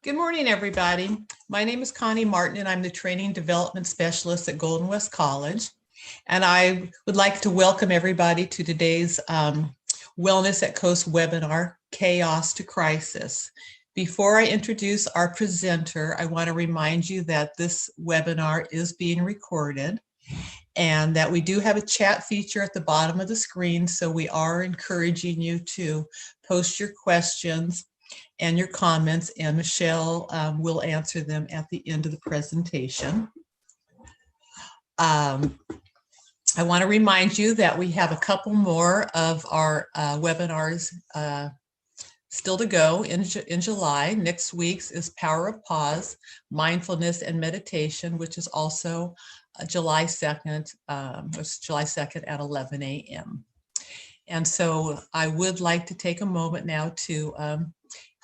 Good morning, everybody. My name is Connie Martin, and I'm the Training Development Specialist at Golden West College. And I would like to welcome everybody to today's Wellness at Coast webinar, Chaos to Crisis. Before I introduce our presenter, I want to remind you that this webinar is being recorded and that we do have a chat feature at the bottom of the screen. So we are encouraging you to post your questions and your comments, and Michelle will answer them at the end of the presentation. I want to remind you that we have a couple more of our webinars still to go in July. Next week's is Power of Pause, Mindfulness and Meditation, which is also July 2nd, July 2nd at 11 a.m. And so I would like to take a moment now to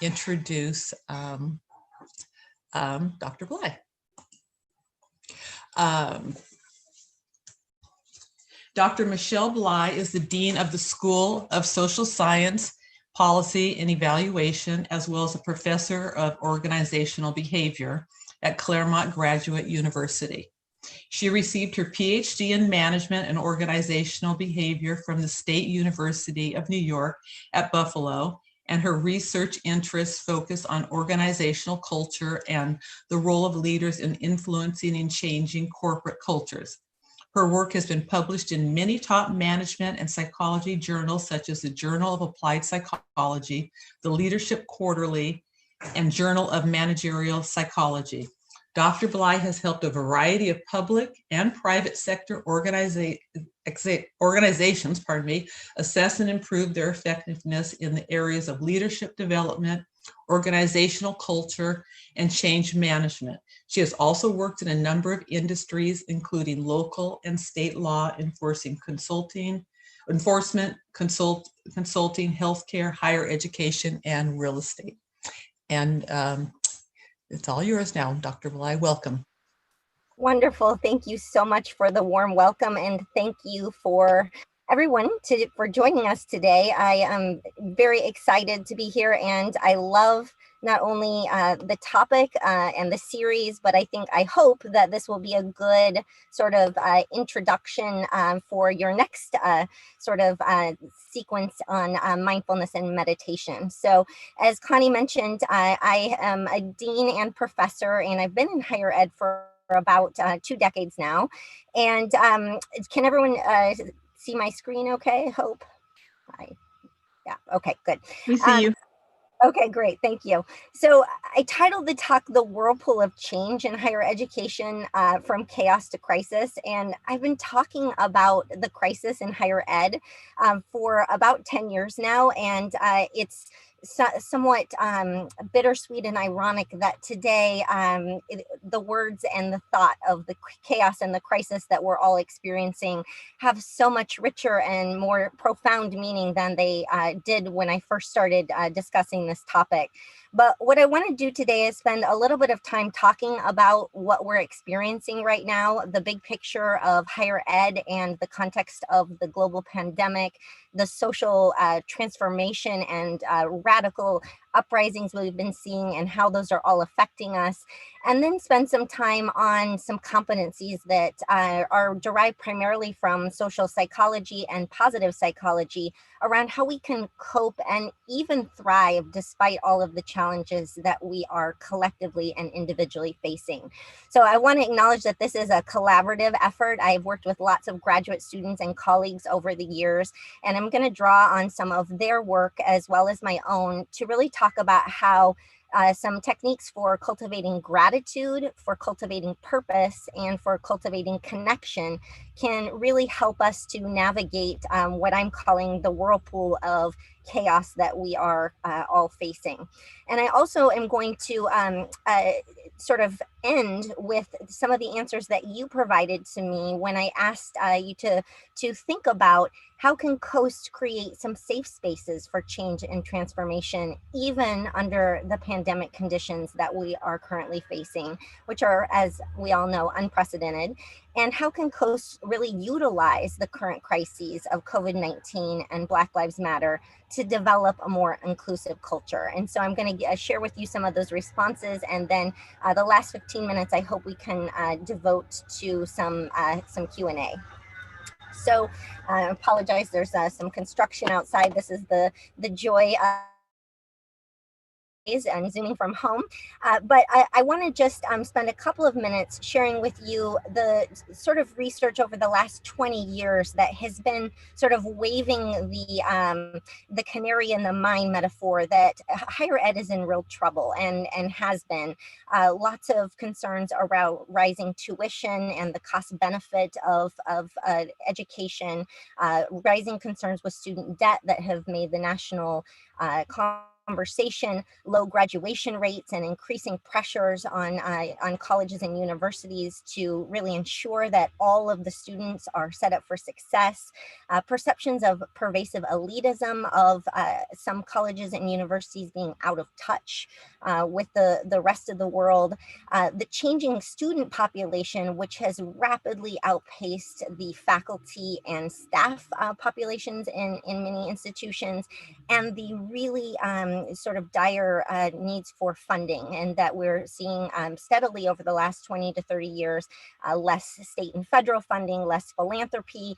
introduce Dr. Bly. Dr. Michelle Bly is the Dean of the School of Social Science, Policy and Evaluation, as well as a professor of organizational behavior at Claremont Graduate University. She received her PhD in Management and Organizational Behavior from the State University of New York at Buffalo, and her research interests focus on organizational culture and the role of leaders in influencing and changing corporate cultures. Her work has been published in many top management and psychology journals, such as the Journal of Applied Psychology, the Leadership Quarterly, and Journal of Managerial Psychology. Dr. Bly has helped a variety of public and private sector organizations, assess and improve their effectiveness in the areas of leadership development, organizational culture, and change management. She has also worked in a number of industries, including local and state law enforcement, consulting, healthcare, higher education, and real estate. And it's all yours now, Dr. Bly. Welcome. Wonderful. Thank you so much for the warm welcome, and thank you for everyone for joining us today. I am very excited to be here, and I love not only the topic and the series, but I hope that this will be a good sort of introduction for your next sequence on mindfulness and meditation. So as Connie mentioned, I am a dean and professor, and I've been in higher ed for about 2 decades now. And can everyone see my screen okay? Hope. Yeah, okay, good. We see you. Okay, great, thank you. So I titled the talk, The Whirlpool of Change in Higher Education, from Chaos to Crisis. And I've been talking about the crisis in higher ed for about 10 years now. And it's somewhat bittersweet and ironic that today the words and the thought of the chaos and the crisis that we're all experiencing have so much richer and more profound meaning than they did when I first started discussing this topic. But what I want to do today is spend a little bit of time talking about what we're experiencing right now, the big picture of higher ed and the context of the global pandemic, the social transformation and radical uprisings we've been seeing and how those are all affecting us, and then spend some time on some competencies that are derived primarily from social psychology and positive psychology around how we can cope and even thrive despite all of the challenges that we are collectively and individually facing. So I want to acknowledge that this is a collaborative effort. I've worked with lots of graduate students and colleagues over the years, and I'm going to draw on some of their work as well as my own to really talk about how some techniques for cultivating gratitude, for cultivating purpose, and for cultivating connection can really help us to navigate what I'm calling the whirlpool of chaos that we are all facing. And I also am going to sort of end with some of the answers that you provided to me when I asked you to think about how can COAST create some safe spaces for change and transformation, even under the pandemic pandemic conditions that we are currently facing, which are, as we all know, unprecedented? And how can Coast really utilize the current crises of COVID-19 and Black Lives Matter to develop a more inclusive culture? And so I'm going to share with you some of those responses, and then the last 15 minutes I hope we can devote to some Q&A. So I apologize, there's some construction outside. This is the joy and Zooming from home. But I want to just spend a couple of minutes sharing with you the sort of research over the last 20 years that has been sort of waving the canary in the mine metaphor that higher ed is in real trouble, and has been. Lots of concerns around rising tuition and the cost benefit of education, rising concerns with student debt that have made the national conversation, low graduation rates, and increasing pressures on colleges and universities to really ensure that all of the students are set up for success. Perceptions of pervasive elitism of some colleges and universities being out of touch with the rest of the world. The changing student population, which has rapidly outpaced the faculty and staff populations in many institutions, and the really sort of dire needs for funding, and that we're seeing steadily over the last 20 to 30 years, less state and federal funding, less philanthropy.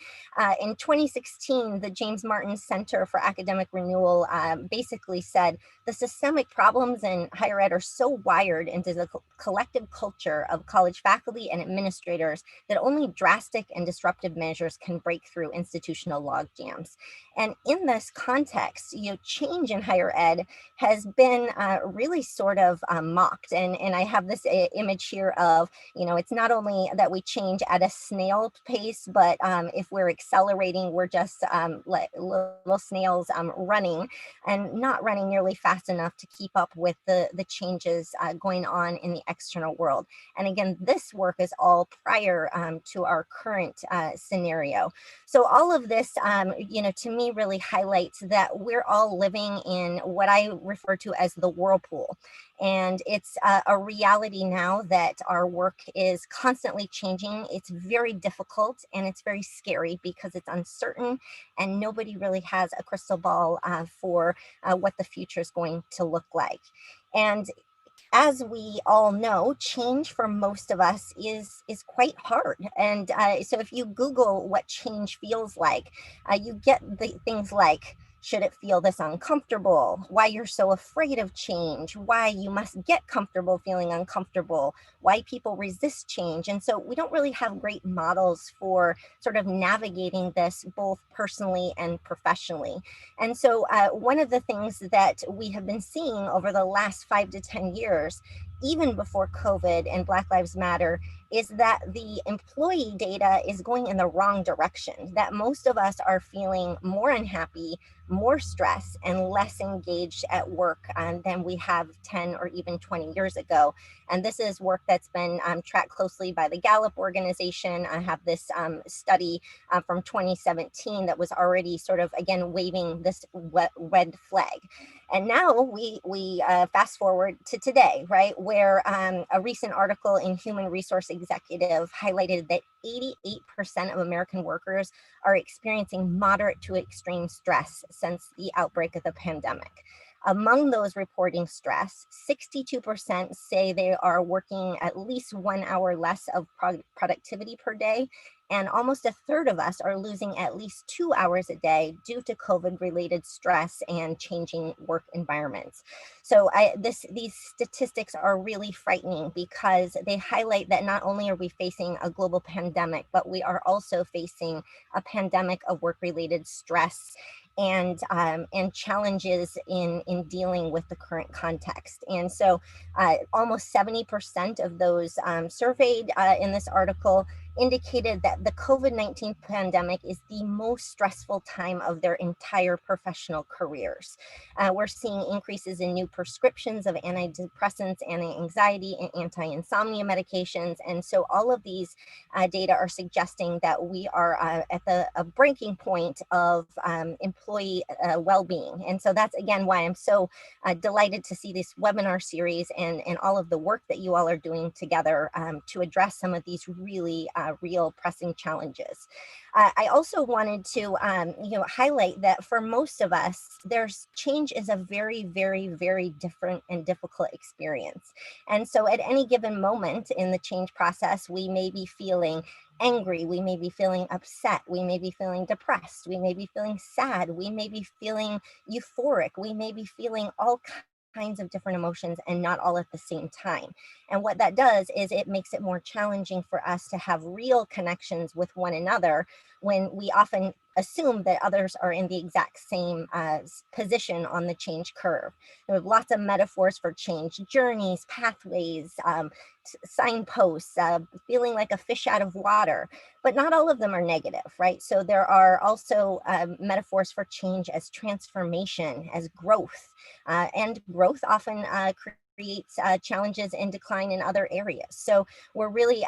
In 2016, the James Martin Center for Academic Renewal basically said, the systemic problems in higher ed are so wired into the collective culture of college faculty and administrators that only drastic and disruptive measures can break through institutional log jams. And in this context, change in higher ed has been really sort of mocked. And I have this image here of, it's not only that we change at a snail pace, but if we're accelerating, we're just like little snails running, and not running nearly fast enough to keep up with the changes going on in the external world. And again, this work is all prior to our current scenario. So all of this, to me really highlights that we're all living in what I refer to as the whirlpool. And it's a reality now that our work is constantly changing. It's very difficult and it's very scary because it's uncertain, and nobody really has a crystal ball for what the future is going to look like. And as we all know, change for most of us is quite hard. And so if you Google what change feels like, you get the things like, should it feel this uncomfortable? Why you're so afraid of change? Why you must get comfortable feeling uncomfortable? Why people resist change? And so we don't really have great models for sort of navigating this both personally and professionally. And so one of the things that we have been seeing over the last 5 to 10 years, even before COVID and Black Lives Matter, is that the employee data is going in the wrong direction, that most of us are feeling more unhappy, more stress, and less engaged at work than we have 10 or even 20 years ago. And this is work that's been tracked closely by the Gallup organization. I have this study from 2017 that was already sort of, again, waving this red flag. And now we fast forward to today, right, where a recent article in Human Resource Executive highlighted that 88% of American workers are experiencing moderate to extreme stress since the outbreak of the pandemic. Among those reporting stress, 62% say they are working at least 1 hour less of productivity per day, and almost a third of us are losing at least 2 hours a day due to COVID-related stress and changing work environments. So these statistics are really frightening because they highlight that not only are we facing a global pandemic, but we are also facing a pandemic of work-related stress and challenges in dealing with the current context. And so almost 70% of those surveyed in this article indicated that the COVID-19 pandemic is the most stressful time of their entire professional careers. We're seeing increases in new prescriptions of antidepressants, anti-anxiety, and anti-insomnia medications. And so all of these data are suggesting that we are at a breaking point of employee well-being. And so that's, again, why I'm so delighted to see this webinar series and all of the work that you all are doing together to address some of these really real pressing challenges. I also wanted to highlight that for most of us, change is a very, very, very different and difficult experience. And so at any given moment in the change process, we may be feeling angry, we may be feeling upset, we may be feeling depressed, we may be feeling sad, we may be feeling euphoric, we may be feeling all kinds of different emotions, and not all at the same time. And what that does is it makes it more challenging for us to have real connections with one another, when we often assume that others are in the exact same position on the change curve. There are lots of metaphors for change: journeys, pathways, signposts, feeling like a fish out of water, but not all of them are negative, right? So there are also metaphors for change as transformation, as growth, and growth often creates challenges and decline in other areas. So we're really,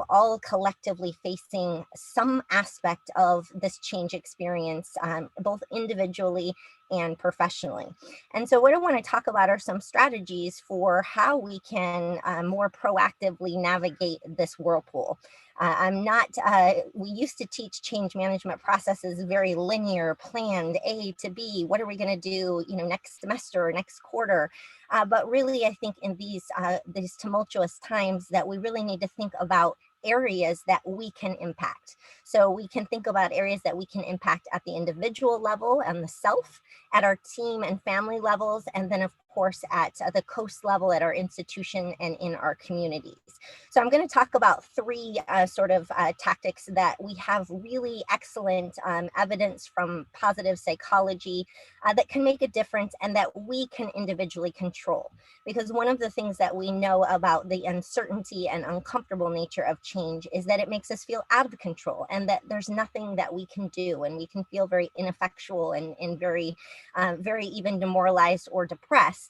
all collectively facing some aspect of this change experience, both individually and professionally. And so what I want to talk about are some strategies for how we can more proactively navigate this whirlpool. We used to teach change management processes very linear, planned, A to B. What are we going to do, next semester or next quarter? But really, I think in these tumultuous times that we really need to think about areas that we can impact. So we can think about areas that we can impact at the individual level and the self, at our team and family levels, and then of course at the coast level, at our institution and in our communities. So I'm going to talk about three tactics that we have really excellent evidence from positive psychology that can make a difference and that we can individually control. Because one of the things that we know about the uncertainty and uncomfortable nature of change is that it makes us feel out of control, and that there's nothing that we can do, and we can feel very ineffectual and very even demoralized or depressed.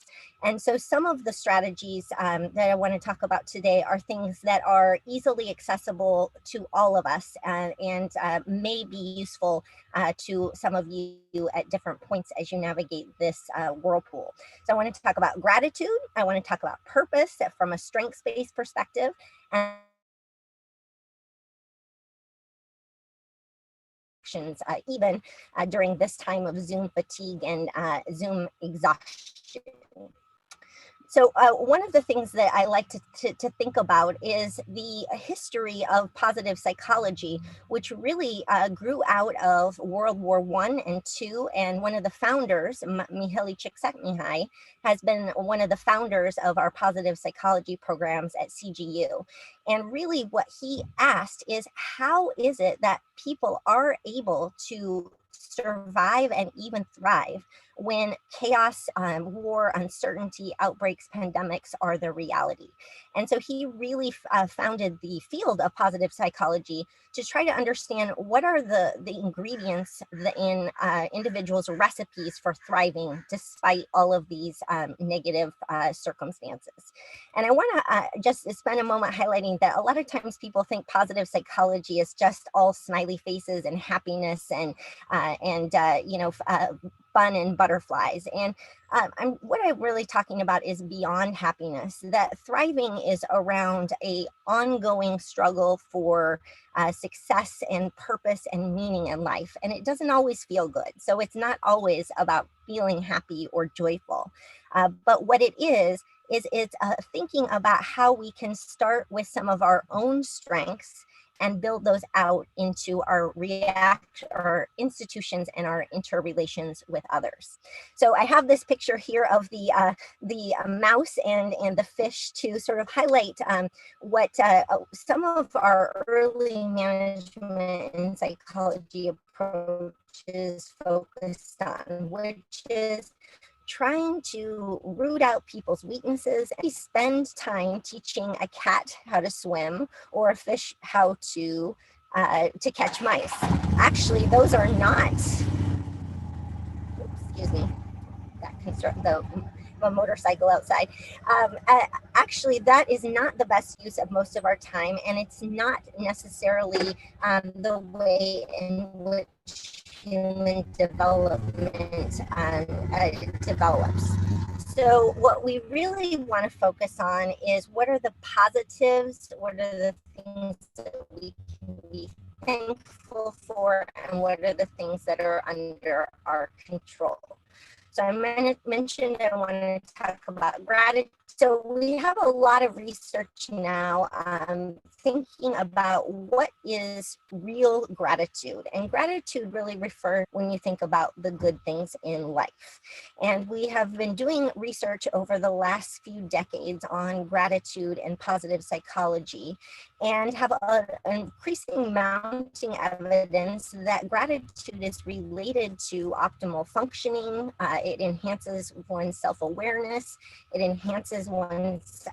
And so some of the strategies that I want to talk about today are things that are easily accessible to all of us and may be useful to some of you at different points as you navigate this whirlpool. So I want to talk about gratitude. I want to talk about purpose from a strengths-based perspective, and even during this time of Zoom fatigue and Zoom exhaustion. So one of the things that I like to think about is the history of positive psychology, which really grew out of World War I and II. And one of the founders, Mihaly Csikszentmihalyi, has been one of the founders of our positive psychology programs at CGU. And really what he asked is, how is it that people are able to survive and even thrive when chaos, war, uncertainty, outbreaks, pandemics are the reality? And so he really founded the field of positive psychology to try to understand what are the ingredients in individuals' recipes for thriving despite all of these negative circumstances. And I want to just spend a moment highlighting that a lot of times people think positive psychology is just all smiley faces and happiness and fun and butterflies. And what I'm really talking about is beyond happiness, that thriving is around a ongoing struggle for success and purpose and meaning in life. And it doesn't always feel good. So it's not always about feeling happy or joyful. But what it is it's thinking about how we can start with some of our own strengths and build those out into our institutions and our interrelations with others. So I have this picture here of the mouse and the fish to sort of highlight what some of our early management and psychology approaches focused on, which is trying to root out people's weaknesses. We spend time teaching a cat how to swim or a fish how to catch mice. Actually, those are not, excuse me, that construct the motorcycle outside. Actually, that is not the best use of most of our time, and it's not necessarily the way in which human development develops. So what we really want to focus on is what are the positives, what are the things that we can be thankful for, and what are the things that are under our control. So I mentioned I want to talk about gratitude. So we have a lot of research now thinking about what is real gratitude. And gratitude really refers when you think about the good things in life. And we have been doing research over the last few decades on gratitude and positive psychology, and have an increasing mounting evidence that gratitude is related to optimal functioning. It enhances one's self-awareness. It enhances one's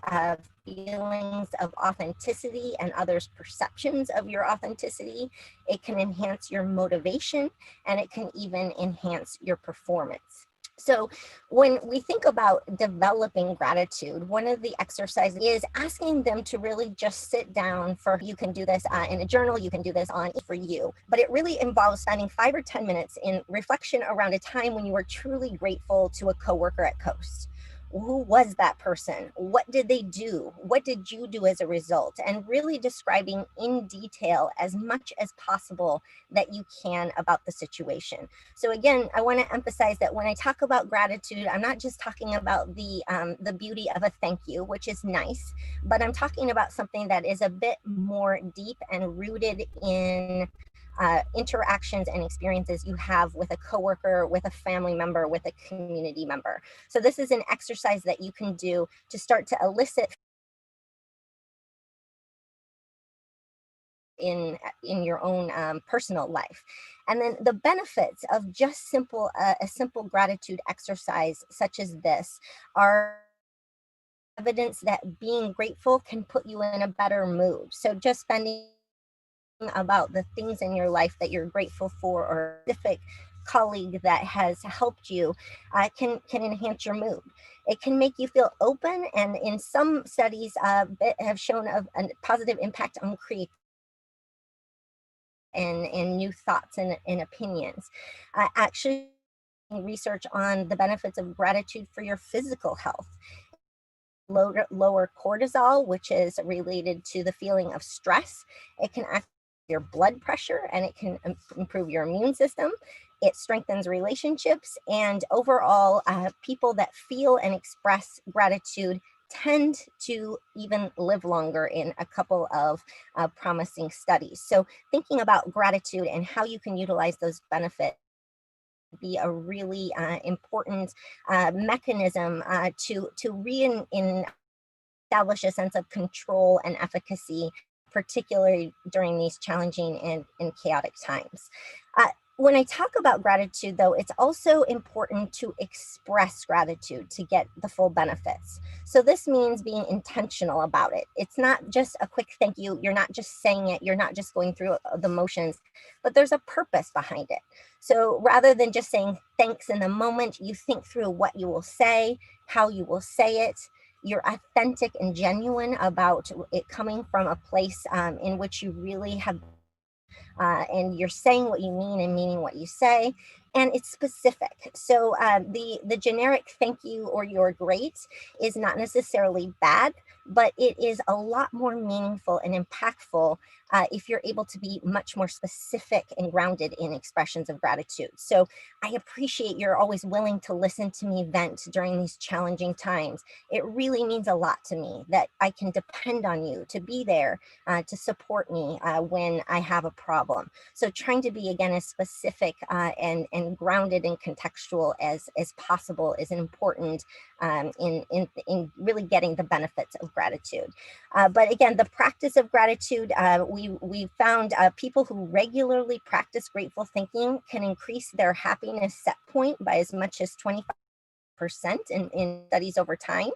feelings of authenticity and others' perceptions of your authenticity. It can enhance your motivation, and it can even enhance your performance. So when we think about developing gratitude, one of the exercises is asking them to really just sit down for, you can do this in a journal, you can do this on for you, but it really involves spending 5 or 10 minutes in reflection around a time when you were truly grateful to a coworker at Coast. Who was that person? What did they do? What did you do as a result? And really describing in detail as much as possible that you can about the situation. So again, I want to emphasize that when I talk about gratitude, I'm not just talking about the beauty of a thank you, which is nice, but I'm talking about something that is a bit more deep and rooted in interactions and experiences you have with a coworker, with a family member, with a community member. So this is an exercise that you can do to start to elicit in your own personal life. And then the benefits of just a simple gratitude exercise such as this are evidence that being grateful can put you in a better mood. So just spending about the things in your life that you're grateful for, or a specific colleague that has helped you can enhance your mood. It can make you feel open, and in some studies have shown a positive impact on creativity and new thoughts and opinions. Actually, research on the benefits of gratitude for your physical health. Lower cortisol, which is related to the feeling of stress. It can act your blood pressure, and it can improve your immune system. It strengthens relationships, and overall, people that feel and express gratitude tend to even live longer in a couple of promising studies. So thinking about gratitude and how you can utilize those benefits be a really important mechanism to establish a sense of control and efficacy, particularly during these challenging and chaotic times. When I talk about gratitude, though, it's also important to express gratitude to get the full benefits. So this means being intentional about it. It's not just a quick thank you. You're not just saying it. You're not just going through the motions, but there's a purpose behind it. So rather than just saying thanks in the moment, you think through what you will say, how you will say it. You're authentic and genuine about it coming from a place in which you really have and you're saying what you mean and meaning what you say, and it's specific. So the generic thank you or you're great is not necessarily bad, but it is a lot more meaningful and impactful if you're able to be much more specific and grounded in expressions of gratitude. So I appreciate you're always willing to listen to me vent during these challenging times. It really means a lot to me that I can depend on you to be there to support me when I have a problem. So trying to be, again, as specific and grounded and contextual as possible is important in really getting the benefits of gratitude. But again, the practice of gratitude, we found people who regularly practice grateful thinking can increase their happiness set point by as much as 25%. in studies over time.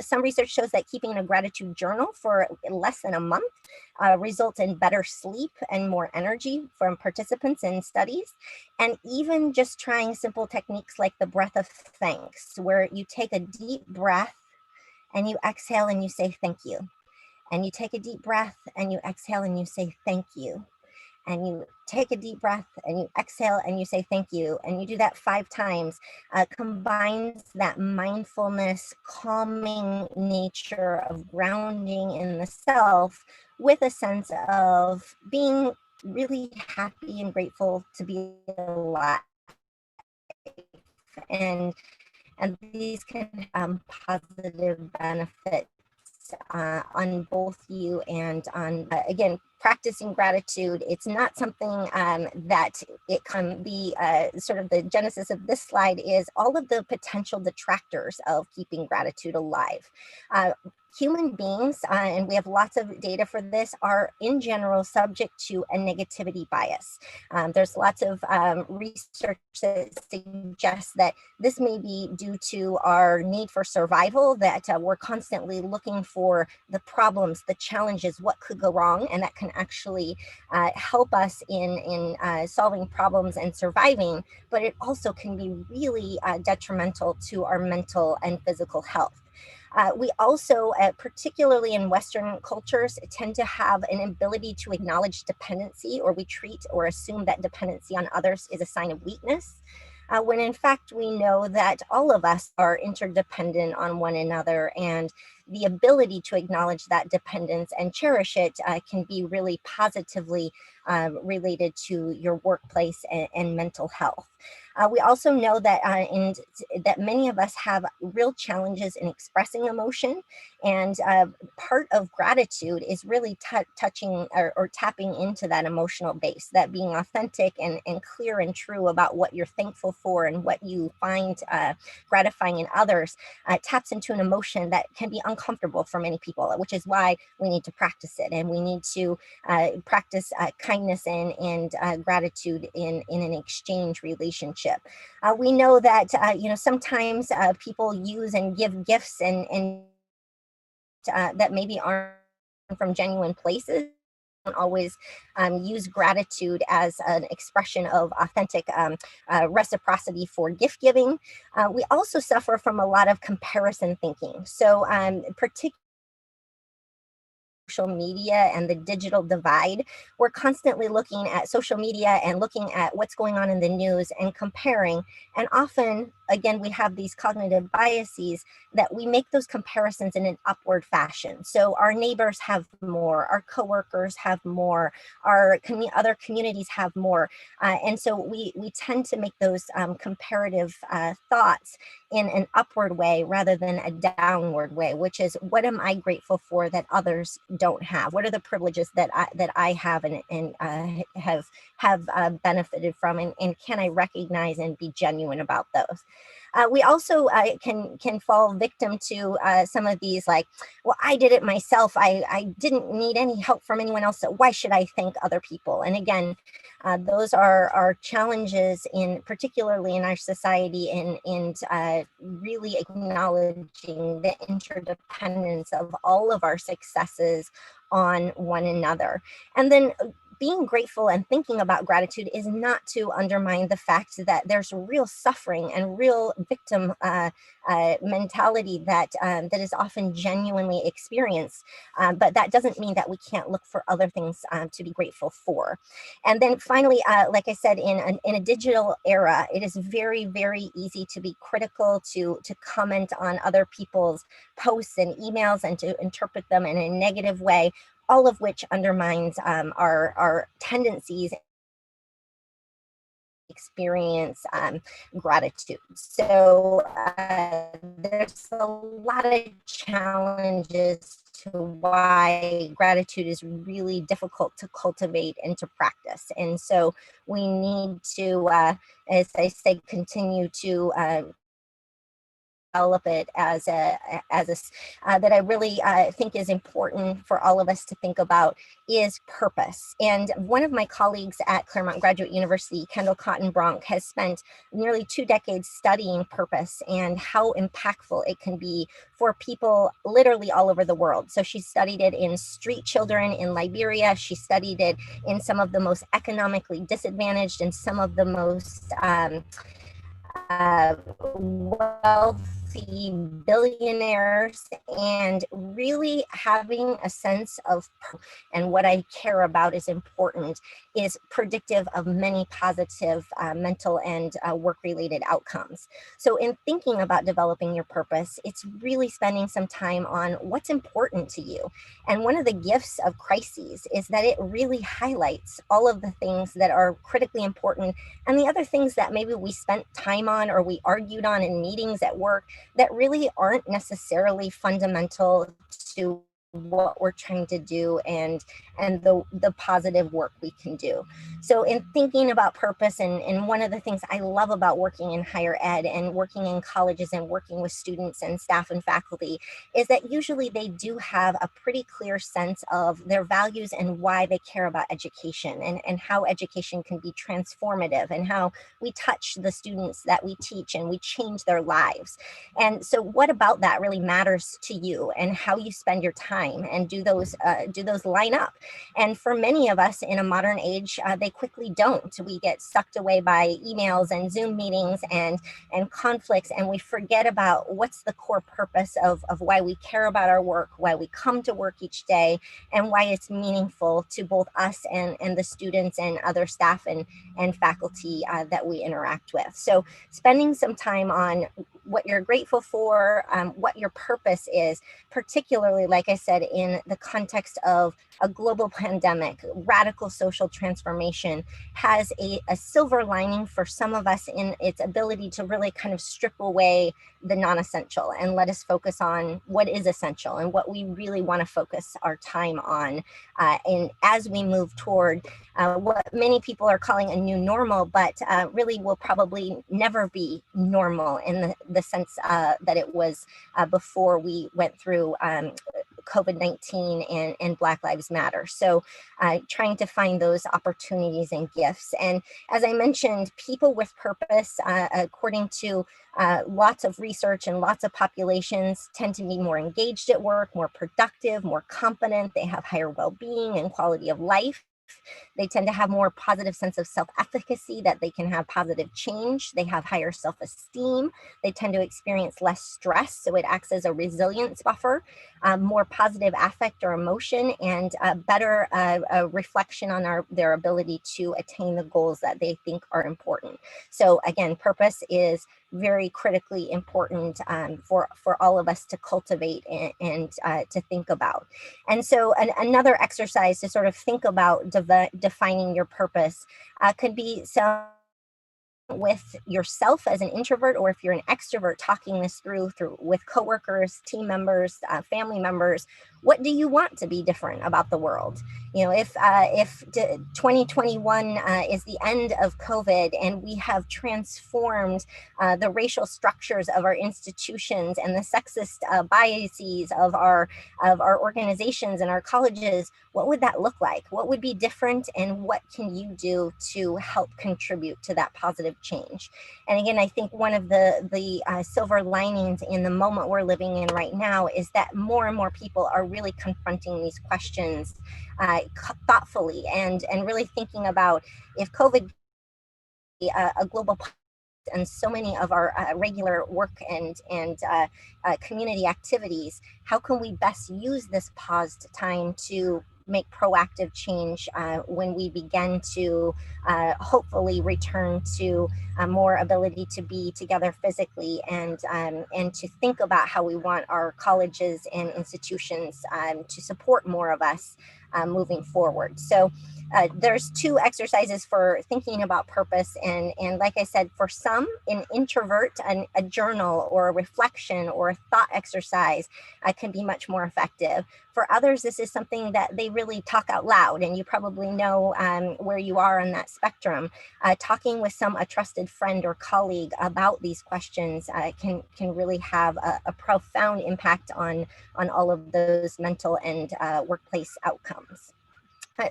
Some research shows that keeping a gratitude journal for less than a month results in better sleep and more energy from participants in studies. And even just trying simple techniques like the breath of thanks, where you take a deep breath and you exhale and you say thank you. And you take a deep breath and you exhale and you say thank you. And you take a deep breath and you exhale and you say thank you. And you do that 5 times, combines that mindfulness, calming nature of grounding in the self with a sense of being really happy and grateful to be alive. And these can have positive benefits on both you and on, again, practicing gratitude. It's not something that it can be sort of the genesis of this slide is all of the potential detractors of keeping gratitude alive. Human beings, and we have lots of data for this, are in general subject to a negativity bias. There's lots of research that suggests that this may be due to our need for survival, that we're constantly looking for the problems, the challenges, what could go wrong, and that can actually help us in solving problems and surviving, but it also can be really detrimental to our mental and physical health. We also, particularly in Western cultures, tend to have an ability to acknowledge dependency, or we treat or assume that dependency on others is a sign of weakness, when in fact we know that all of us are interdependent on one another, and the ability to acknowledge that dependence and cherish it can be really positively related to your workplace and mental health. We also know that that many of us have real challenges in expressing emotion, and part of gratitude is really touching or tapping into that emotional base, that being authentic and clear and true about what you're thankful for and what you find gratifying in others taps into an emotion that can be uncomfortable for many people, which is why we need to practice it, and we need to practice kindness and gratitude in an exchange relationship. We know that sometimes people use and give gifts and that maybe aren't from genuine places. Don't always use gratitude as an expression of authentic reciprocity for gift giving. We also suffer from a lot of comparison thinking. So particularly social media and the digital divide, we're constantly looking at social media and looking at what's going on in the news and comparing. And often, again, we have these cognitive biases that we make those comparisons in an upward fashion. So our neighbors have more, our coworkers have more, our other communities have more. And so we tend to make those comparative thoughts in an upward way rather than a downward way, which is, what am I grateful for that others don't have? What are the privileges that I have and have benefited from, and can I recognize and be genuine about those? We also can fall victim to some of these, like, well, I did it myself. I didn't need any help from anyone else, so why should I thank other people? And again, those are challenges particularly in our society, and really acknowledging the interdependence of all of our successes on one another. And then being grateful and thinking about gratitude is not to undermine the fact that there's real suffering and real victim mentality that is often genuinely experienced. But that doesn't mean that we can't look for other things to be grateful for. And then finally, like I said, in a digital era, it is very, very easy to be critical, to comment on other people's posts and emails, and to interpret them in a negative way, all of which undermines our tendencies experience gratitude. So there's a lot of challenges to why gratitude is really difficult to cultivate and to practice. And so we need to, as I say, continue to develop it that I really think is important for all of us to think about is purpose. And one of my colleagues at Claremont Graduate University, Kendall Cotton Bronk, has spent nearly 2 decades studying purpose and how impactful it can be for people literally all over the world. So she studied it in street children in Liberia. She studied it in some of the most economically disadvantaged and some of the most wealthy billionaires, and really having a sense of, and what I care about is important, is predictive of many positive mental and work-related outcomes. So in thinking about developing your purpose, it's really spending some time on what's important to you. And one of the gifts of crises is that it really highlights all of the things that are critically important, and the other things that maybe we spent time on or we argued on in meetings at work that really aren't necessarily fundamental to what we're trying to do and the positive work we can do. So in thinking about purpose, and one of the things I love about working in higher ed and working in colleges and working with students and staff and faculty is that usually they do have a pretty clear sense of their values and why they care about education, and how education can be transformative, and how we touch the students that we teach and we change their lives. And so what about that really matters to you, and how you spend your time, and do those line up? And for many of us in a modern age, they quickly don't. We get sucked away by emails and Zoom meetings and conflicts, and we forget about what's the core purpose of why we care about our work, why we come to work each day, and why it's meaningful to both us and the students and other staff and faculty that we interact with. So spending some time on what you're grateful for, what your purpose is, particularly, like I said, in the context of a global pandemic, radical social transformation, has a silver lining for some of us in its ability to really kind of strip away the non-essential and let us focus on what is essential and what we really want to focus our time on. And as we move toward what many people are calling a new normal, but really will probably never be normal in the sense that it was before we went through COVID-19 and Black Lives Matter. So trying to find those opportunities and gifts. And as I mentioned, people with purpose, according to lots of research and lots of populations, tend to be more engaged at work, more productive, more competent. They have higher well-being and quality of life. They tend to have more positive sense of self-efficacy, that they can have positive change. They have higher self-esteem. They tend to experience less stress, so it acts as a resilience buffer, more positive affect or emotion, and better reflection on their ability to attain the goals that they think are important. So again, purpose is very critically important for all of us to cultivate and to think about. And so another exercise to sort of think about defining your purpose could be some with yourself as an introvert, or if you're an extrovert, talking this through with coworkers, team members, family members. What do you want to be different about the world? You know, if 2021 is the end of COVID and we have transformed the racial structures of our institutions and the sexist biases of our organizations and our colleges, what would that look like? What would be different, and what can you do to help contribute to that positive change? And again, I think one of the silver linings in the moment we're living in right now is that more and more people are really confronting these questions thoughtfully and really thinking about, if COVID a global, and so many of our regular work and community activities, how can we best use this paused time to make proactive change when we begin to hopefully return to more ability to be together physically, and to think about how we want our colleges and institutions to support more of us moving forward. So there's 2 exercises for thinking about purpose. And like I said, for some, an introvert, a journal or a reflection or a thought exercise can be much more effective. For others, this is something that they really talk out loud, and you probably know where you are on that spectrum. Talking with a trusted friend or colleague about these questions can really have a profound impact on all of those mental and workplace outcomes.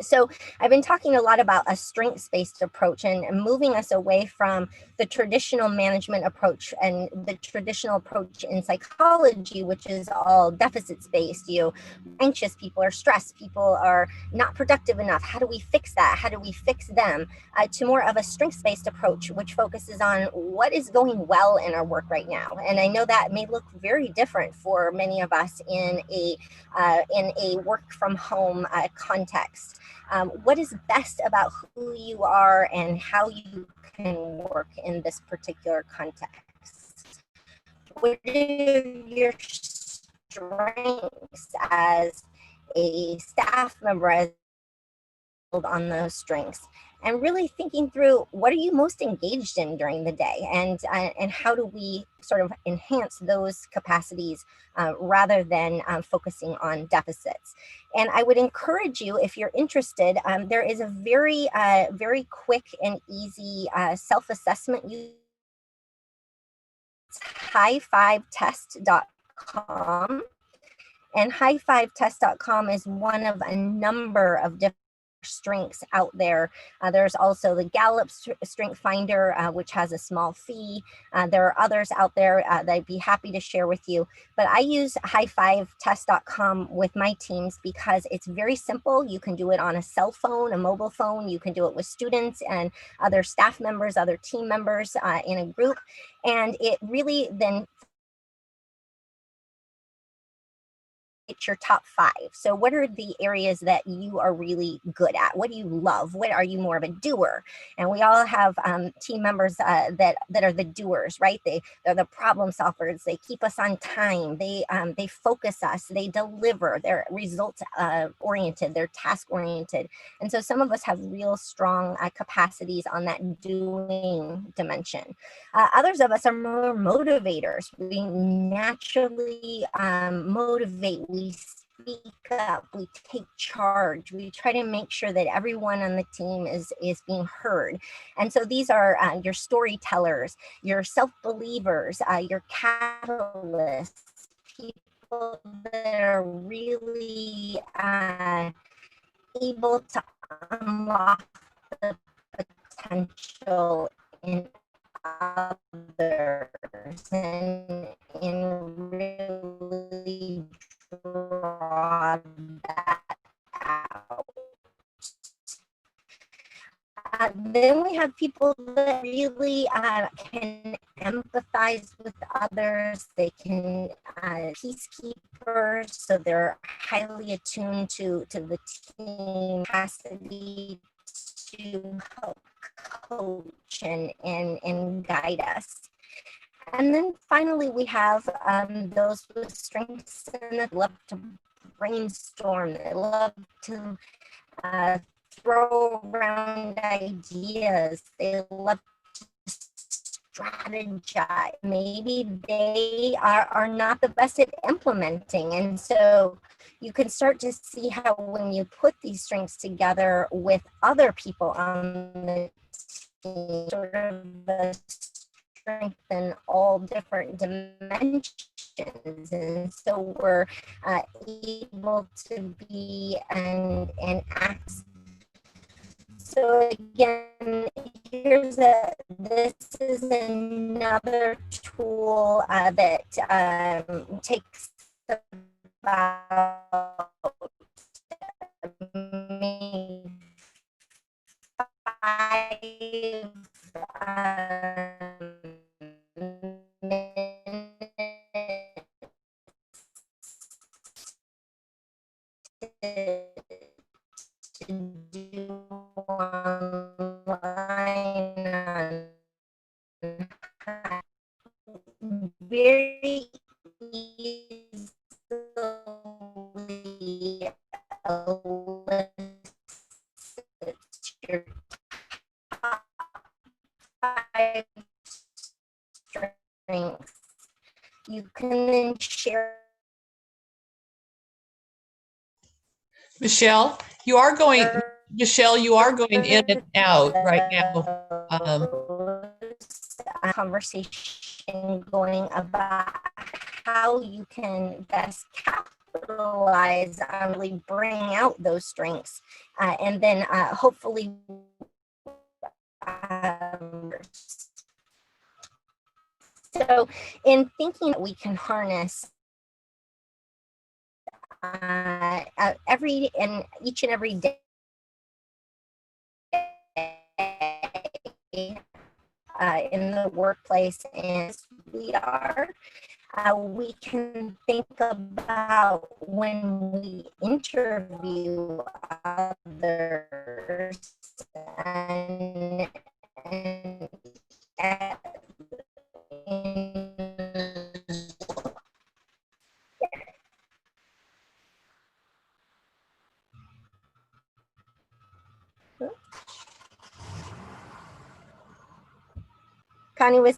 So I've been talking a lot about a strengths-based approach and moving us away from the traditional management approach and the traditional approach in psychology, which is all deficits-based. Anxious people are stressed, people are not productive enough. How do we fix that? How do we fix them? To more of a strengths-based approach, which focuses on what is going well in our work right now. And I know that may look very different for many of us in a work from home context. What is best about who you are and how you can work in this particular context? What are your strengths as a staff member, as on those strengths, and really thinking through what are you most engaged in during the day, and how do we sort of enhance those capacities rather than focusing on deficits. And I would encourage you, if you're interested, there is a very quick and easy self-assessment. It's high5test.com, and high5test.com is one of a number of different strengths out there. There's also the Gallup Strength Finder, which has a small fee. There are others out there that I'd be happy to share with you. But I use high5test.com with my teams because it's very simple. You can do it on a cell phone, a mobile phone. You can do it with students and other staff members, other team members in a group. And it really then it's your top 5. So what are the areas that you are really good at? What do you love? What are you more of a doer? And we all have team members that are the doers, right? They're the problem solvers. They keep us on time. They focus us. They deliver. They're results oriented. They're task oriented. And so some of us have real strong capacities on that doing dimension. Others of us are more motivators. We naturally motivate. We speak up, we take charge, we try to make sure that everyone on the team is being heard. And so these are your storytellers, your self-believers, your catalysts, people that are really able to unlock the potential in others and really draw that out. Then we have people that really can empathize with others. They can peacekeepers, so they're highly attuned to the team capacity to help coach and guide us. And then finally, we have those with strengths and that love to brainstorm, they love to throw around ideas, they love to strategize. Maybe they are not the best at implementing. And so you can start to see how when you put these strengths together with other people on the team, sort of strengthen all different dimensions. And so we're able to be and act. So again, this is another tool that takes about maybe 5 to do online on very easily eliminate strengths. You can then share. Michelle, you are going, Michelle, you are going in and out right now. Conversation going about how you can best capitalize on really bring out those strengths, and then hopefully so in thinking that we can harness each and every day in the workplace, and we can think about when we interview others and Connie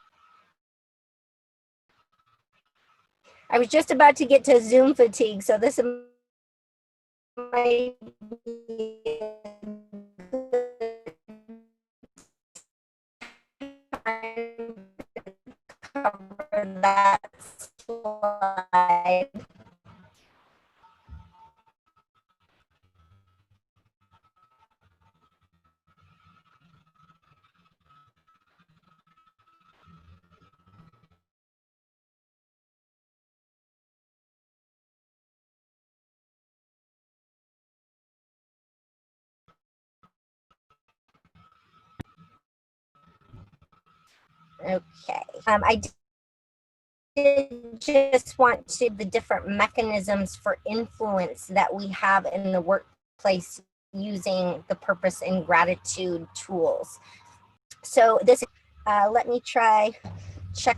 I was just about to get to Zoom fatigue, so this might be cover that slide. Okay. I did just want to the different mechanisms for influence that we have in the workplace using the purpose and gratitude tools. So this, let me check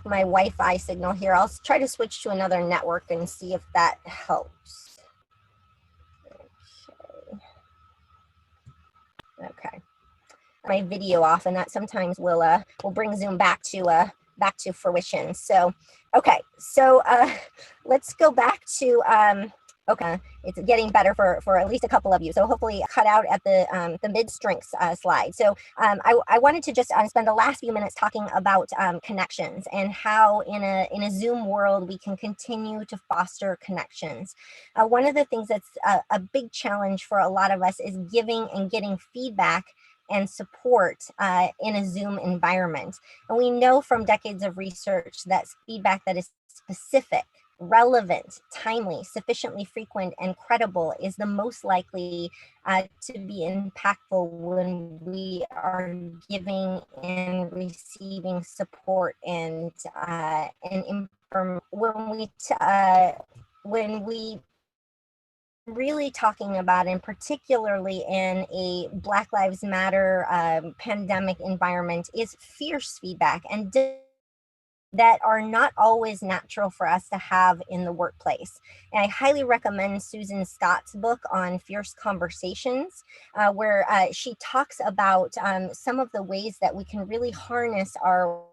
my Wi-Fi signal here. I'll try to switch to another network and see if that helps. Okay. My video off, and that sometimes will bring Zoom back to fruition. So, okay, so let's go back to okay, it's getting better for at least a couple of you. So hopefully cut out at the mid strengths slide. So I wanted to just spend the last few minutes talking about connections and how in a Zoom world we can continue to foster connections. One of the things that's a big challenge for a lot of us is giving and getting feedback and support in a Zoom environment. And we know from decades of research that feedback that is specific, relevant, timely, sufficiently frequent, and credible is the most likely to be impactful when we are giving and receiving support and when we really talking about, and particularly in a Black Lives Matter pandemic environment, is fierce feedback and that are not always natural for us to have in the workplace. And I highly recommend Susan Scott's book on fierce conversations, where she talks about some of the ways that we can really harness our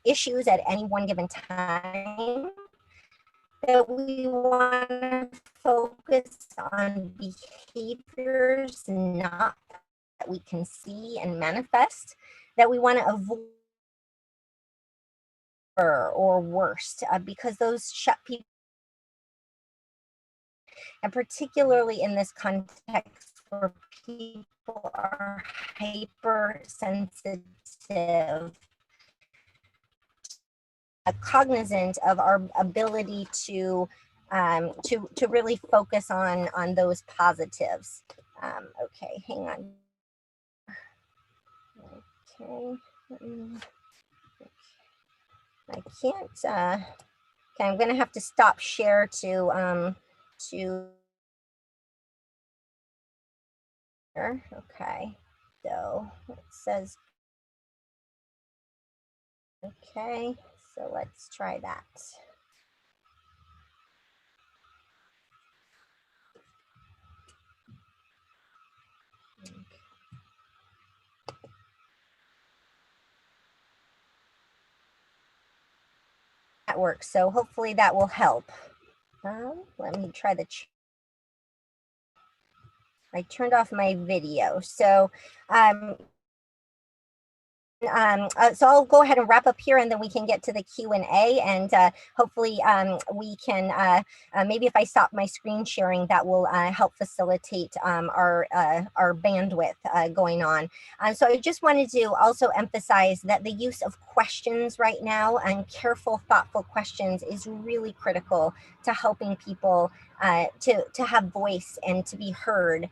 issues at any one given time, that we want to focus on behaviors not that we can see and manifest, that we want to avoid or worse, because those shut people, and particularly in this context where people are hypersensitive, cognizant of our ability to really focus on those positives. Okay, hang on. Okay, I can't. Okay, I'm gonna have to stop share to. Okay, so it says. Okay, So let's try that. That works. So hopefully that will help. Let me try I turned off my video. So so I'll go ahead and wrap up here, and then we can get to the Q&A, and hopefully we can, maybe if I stop my screen sharing, that will help facilitate our bandwidth going on. So I just wanted to also emphasize that the use of questions right now and careful, thoughtful questions is really critical to helping people to have voice and to be heard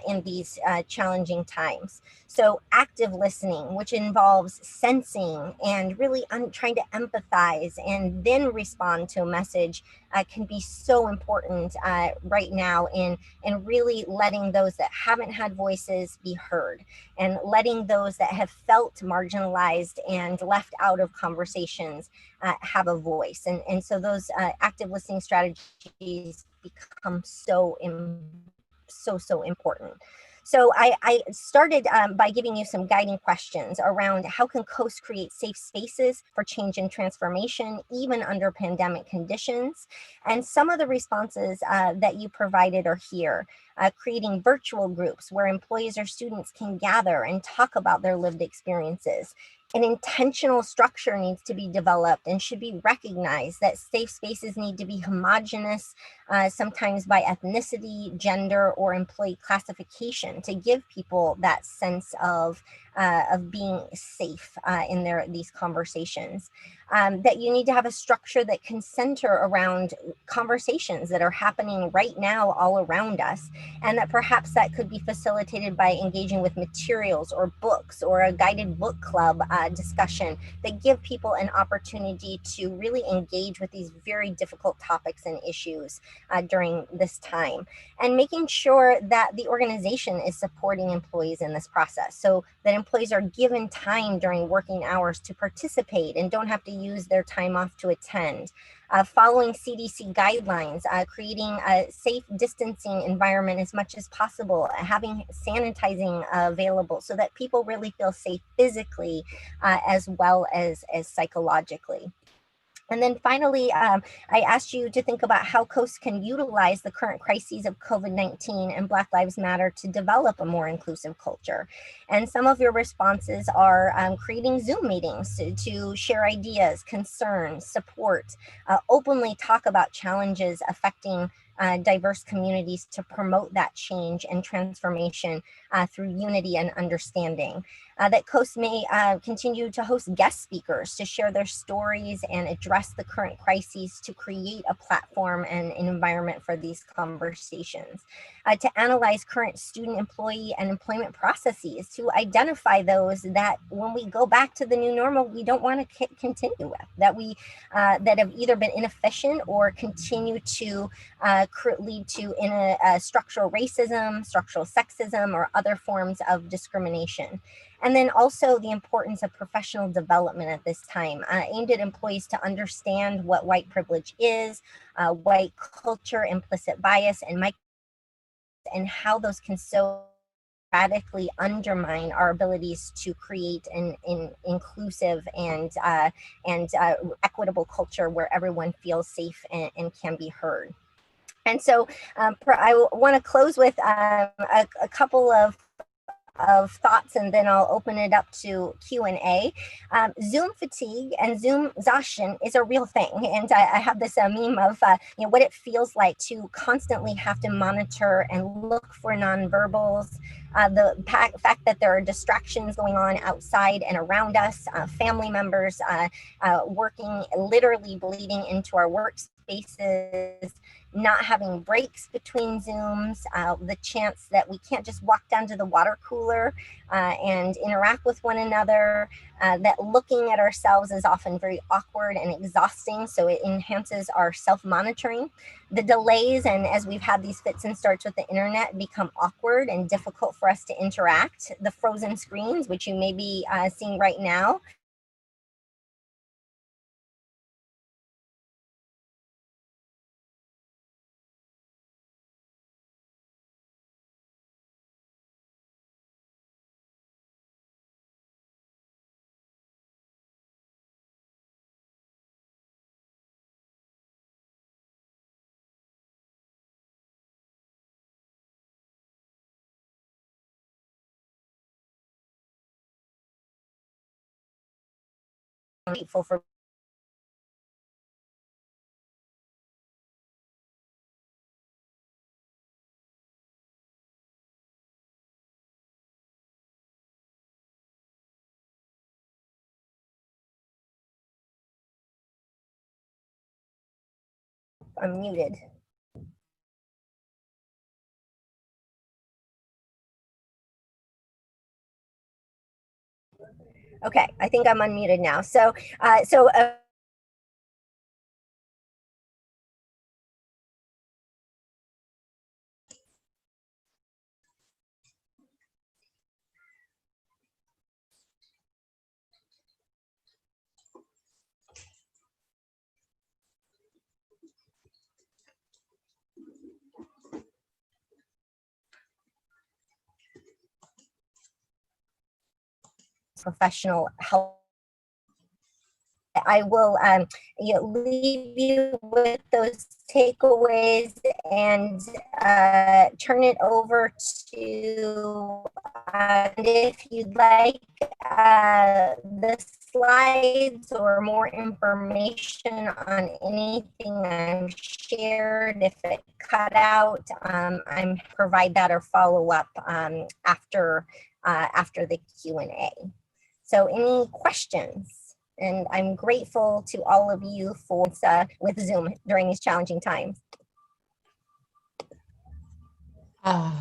in these challenging times. So active listening, which involves sensing and really trying to empathize and then respond to a message, can be so important right now in really letting those that haven't had voices be heard, and letting those that have felt marginalized and left out of conversations have a voice. And so those active listening strategies become so important. So I started by giving you some guiding questions around how can COAST create safe spaces for change and transformation, even under pandemic conditions. And some of the responses that you provided are here. Creating virtual groups where employees or students can gather and talk about their lived experiences. An intentional structure needs to be developed and should be recognized that safe spaces need to be homogenous, sometimes by ethnicity, gender, or employee classification, to give people that sense of being safe in these conversations. That you need to have a structure that can center around conversations that are happening right now all around us, and that perhaps that could be facilitated by engaging with materials or books or a guided book club discussion that give people an opportunity to really engage with these very difficult topics and issues during this time, and making sure that the organization is supporting employees in this process, so that employees are given time during working hours to participate and don't have to use their time off to attend. Following CDC guidelines, creating a safe distancing environment as much as possible, having sanitizing available so that people really feel safe physically as well as psychologically. And then finally, I asked you to think about how COAST can utilize the current crises of COVID-19 and Black Lives Matter to develop a more inclusive culture. And some of your responses are creating Zoom meetings to share ideas, concerns, support, openly talk about challenges affecting diverse communities to promote that change and transformation through unity and understanding. That COAST may continue to host guest speakers to share their stories and address the current crises to create a platform and an environment for these conversations. To analyze current student, employee, and employment processes to identify those that when we go back to the new normal, we don't want to continue with, that have either been inefficient or continue to lead to structural racism, structural sexism, or other forms of discrimination. And then also the importance of professional development at this time, aimed at employees to understand what white privilege is, white culture, implicit bias, and how those can so radically undermine our abilities to create an inclusive and equitable culture where everyone feels safe and can be heard. And so I want to close with a couple of thoughts, and then I'll open it up to Q&A. Zoom fatigue and Zoom exhaustion is a real thing. And I have this meme of what it feels like to constantly have to monitor and look for nonverbals, the fact that there are distractions going on outside and around us, family members working, literally bleeding into our workspaces, not having breaks between Zooms, the chance that we can't just walk down to the water cooler and interact with one another, that looking at ourselves is often very awkward and exhausting, so it enhances our self-monitoring. The delays, and as we've had these fits and starts with the internet, become awkward and difficult for us to interact. The frozen screens, which you may be seeing right now, grateful for I'm muted. Okay, I think I'm unmuted now. So, professional help. I will leave you with those takeaways and turn it over to, and if you'd like the slides or more information on anything I've shared, if it cut out, I'm provide that or follow up after the Q&A. So any questions? And I'm grateful to all of you for with Zoom during these challenging times. Hi,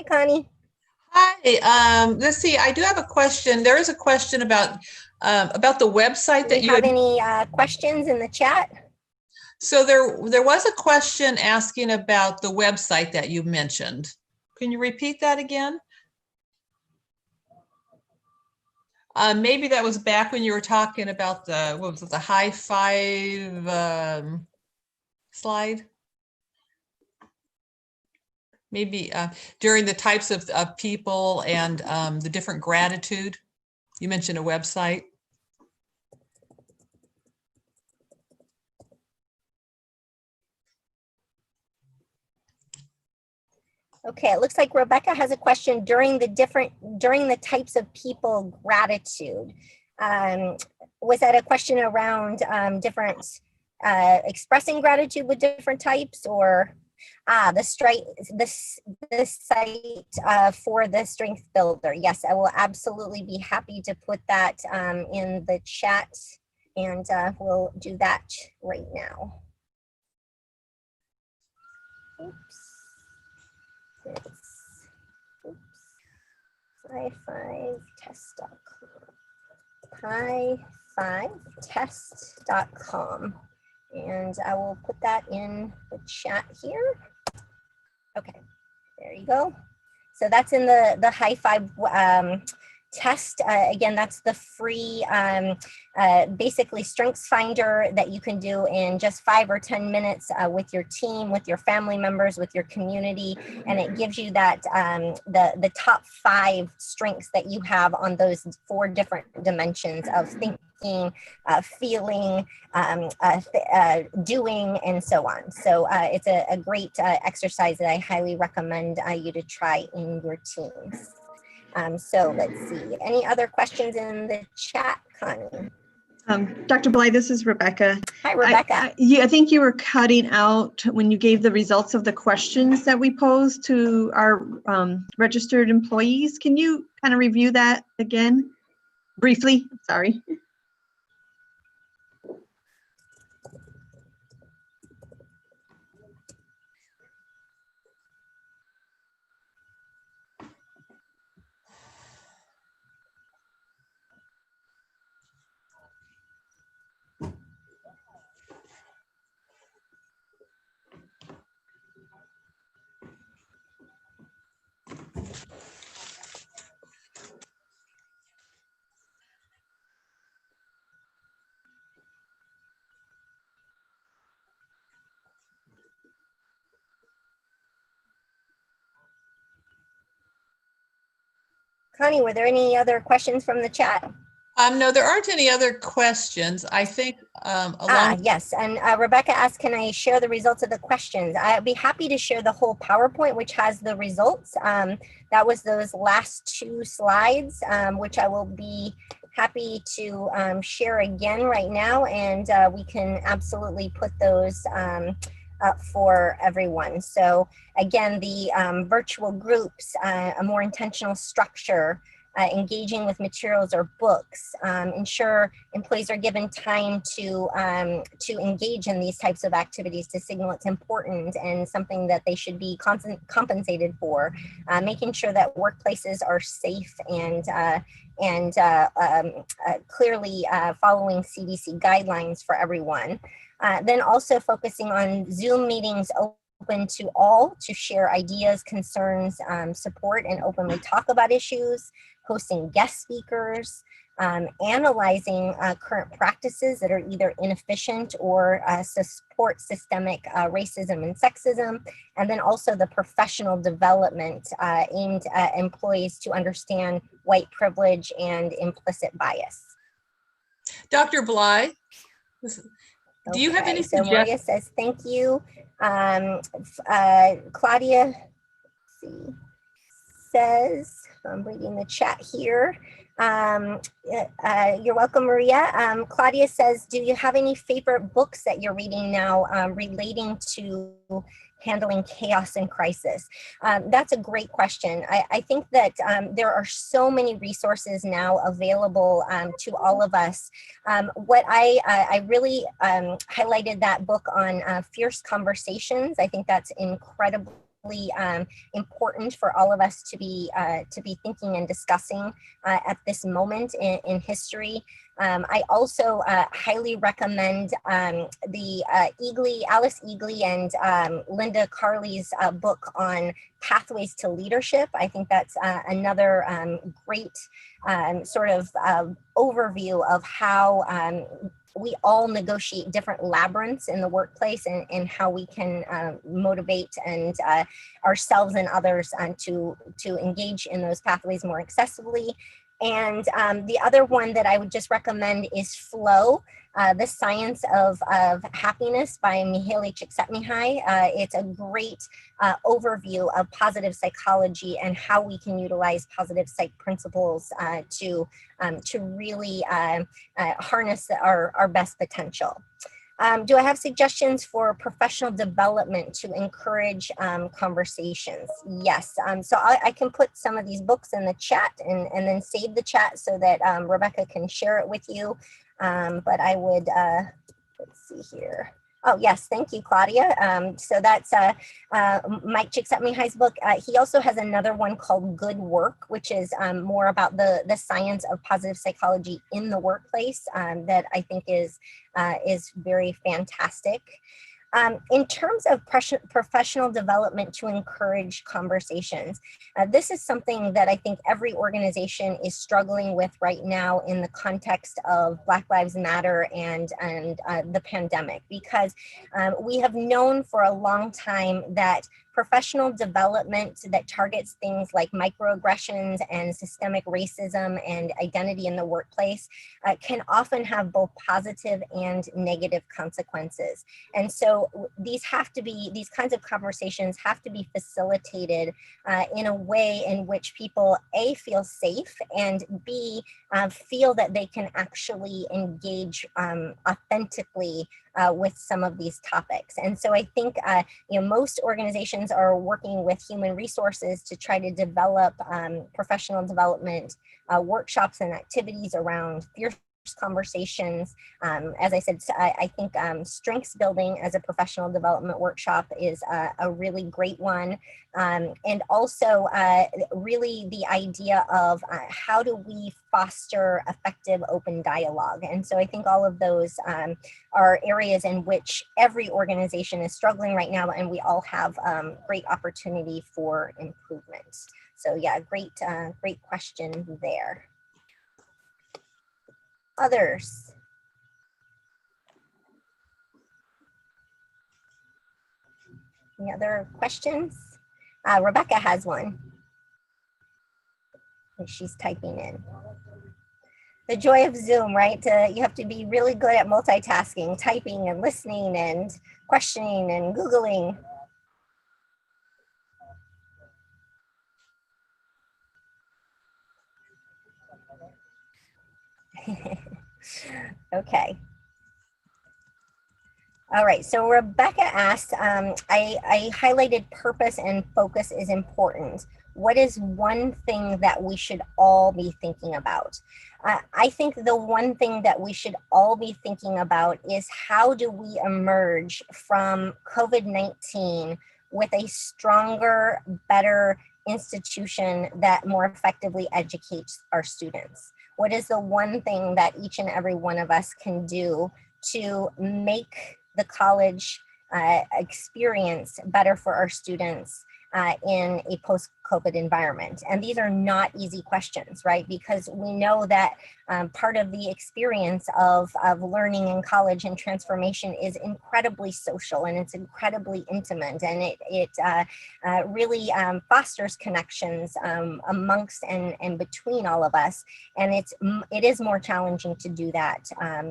Connie. Hi, let's see, I do have a question. There is a question about the website that you have any questions in the chat? So there was a question asking about the website that you mentioned. Can you repeat that again? Maybe that was back when you were talking about the, what was it, the high five slide? Maybe during the types of people and the different gratitude. You mentioned a website. Okay, it looks like Rebecca has a question during the types of people gratitude. Was that a question around different expressing gratitude with different types, or the site for the strength builder? Yes, I will absolutely be happy to put that in the chat, and we'll do that right now. Oops. High5test.com, and I will put that in the chat here. Okay, there you go. So that's in the high five test. Again, that's the free basically strengths finder that you can do in just 5 or 10 minutes with your team, with your family members, with your community, and it gives you that the top 5 strengths that you have on those 4 different dimensions of thinking, feeling, doing, and so on. So it's a great exercise that I highly recommend you to try in your teams. So let's see, any other questions in the chat, Connie? Dr. Bly, this is Rebecca. Hi, Rebecca. I think you were cutting out when you gave the results of the questions that we posed to our registered employees. Can you kind of review that again briefly? Sorry. Connie, were there any other questions from the chat? No, there aren't any other questions. I think along. Yes, and Rebecca asked, can I share the results of the questions? I'd be happy to share the whole PowerPoint, which has the results. That was those last 2 slides, which I will be happy to share again right now, and we can absolutely put those up for everyone. So again, the virtual groups, a more intentional structure, engaging with materials or books, ensure employees are given time to engage in these types of activities to signal it's important and something that they should be compensated for, making sure that workplaces are safe and clearly following CDC guidelines for everyone. Then also focusing on Zoom meetings open to all to share ideas, concerns, support, and openly talk about issues, hosting guest speakers, analyzing current practices that are either inefficient or support systemic racism and sexism, and then also the professional development aimed at employees to understand white privilege and implicit bias. Dr. Bly, do you have any So Maria says, thank you. Claudia says, I'm reading the chat here. You're welcome, Maria. Claudia says, do you have any favorite books that you're reading now relating to handling chaos and crisis? That's a great question. I think that there are so many resources now available to all of us. What I really highlighted that book on Fierce Conversations. I think that's incredibly important for all of us to be thinking and discussing at this moment in history. I also highly recommend the Alice Eagley and Linda Carley's book on pathways to leadership. I think that's another great sort of overview of how we all negotiate different labyrinths in the workplace and how we can motivate and ourselves and others to engage in those pathways more accessibly. And the other one that I would just recommend is Flow, The Science of Happiness by Mihaly Csikszentmihalyi. It's a great overview of positive psychology and how we can utilize positive psych principles to really harness our best potential. Do I have suggestions for professional development to encourage conversations? Yes, so I can put some of these books in the chat and then save the chat so that Rebecca can share it with you. But I would, let's see here. Oh, yes, thank you, Claudia. So that's Mike Csikszentmihalyi's book. He also has another one called Good Work, which is more about the science of positive psychology in the workplace that I think is very fantastic. In terms of professional development to encourage conversations, this is something that I think every organization is struggling with right now in the context of Black Lives Matter and the pandemic, because we have known for a long time that professional development that targets things like microaggressions and systemic racism and identity in the workplace can often have both positive and negative consequences. And so these kinds of conversations have to be facilitated in a way in which people A, feel safe, and B, feel that they can actually engage authentically with some of these topics. And so I think most organizations are working with human resources to try to develop professional development workshops and activities around fierce conversations. As I said, I think strengths building as a professional development workshop is a really great one. And also really the idea of how do we foster effective open dialogue. And so I think all of those are areas in which every organization is struggling right now, and we all have great opportunity for improvement. So yeah, great question there. Others? Any other questions? Rebecca has one. And she's typing in. The joy of Zoom, right? You have to be really good at multitasking, typing and listening and questioning and Googling. Okay. All right, so Rebecca asked, I highlighted purpose and focus is important. What is one thing that we should all be thinking about? I think the one thing that we should all be thinking about is how do we emerge from COVID-19 with a stronger, better institution that more effectively educates our students? What is the one thing that each and every one of us can do to make the college experience better for our students in a post-COVID environment? And these are not easy questions, right? Because we know that part of the experience of learning in college and transformation is incredibly social, and it's incredibly intimate, and it really fosters connections amongst and between all of us. And it is more challenging to do that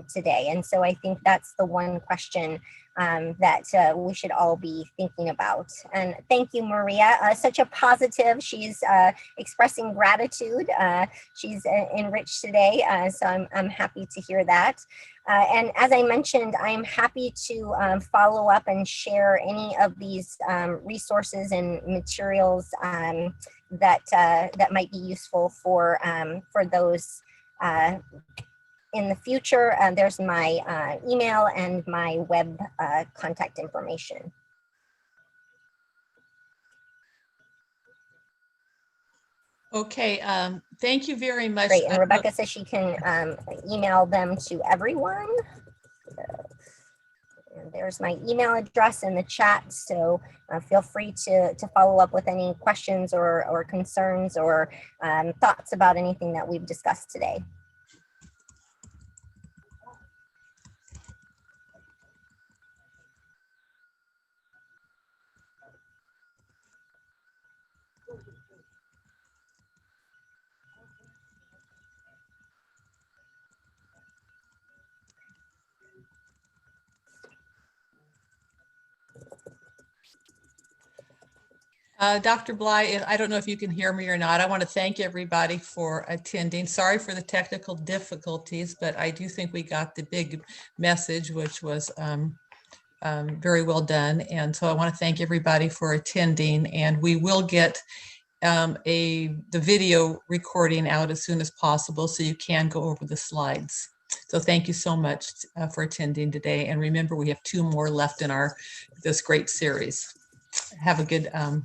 today. And so I think that's the one question that we should all be thinking about. And thank you, Maria. Such a positive. She's expressing gratitude. She's enriched today, so I'm happy to hear that. And as I mentioned, I'm happy to follow up and share any of these resources and materials that might be useful for those in the future. There's my email and my web contact information. Okay, thank you very much. Great, and Rebecca says she can email them to everyone. And there's my email address in the chat, so feel free to follow up with any questions or concerns or thoughts about anything that we've discussed today. Dr. Bly, I don't know if you can hear me or not. I want to thank everybody for attending. Sorry for the technical difficulties, but I do think we got the big message, which was very well done. And so I want to thank everybody for attending, and we will get the video recording out as soon as possible so you can go over the slides. So thank you so much for attending today. And remember, we have 2 more left in this great series. Have a good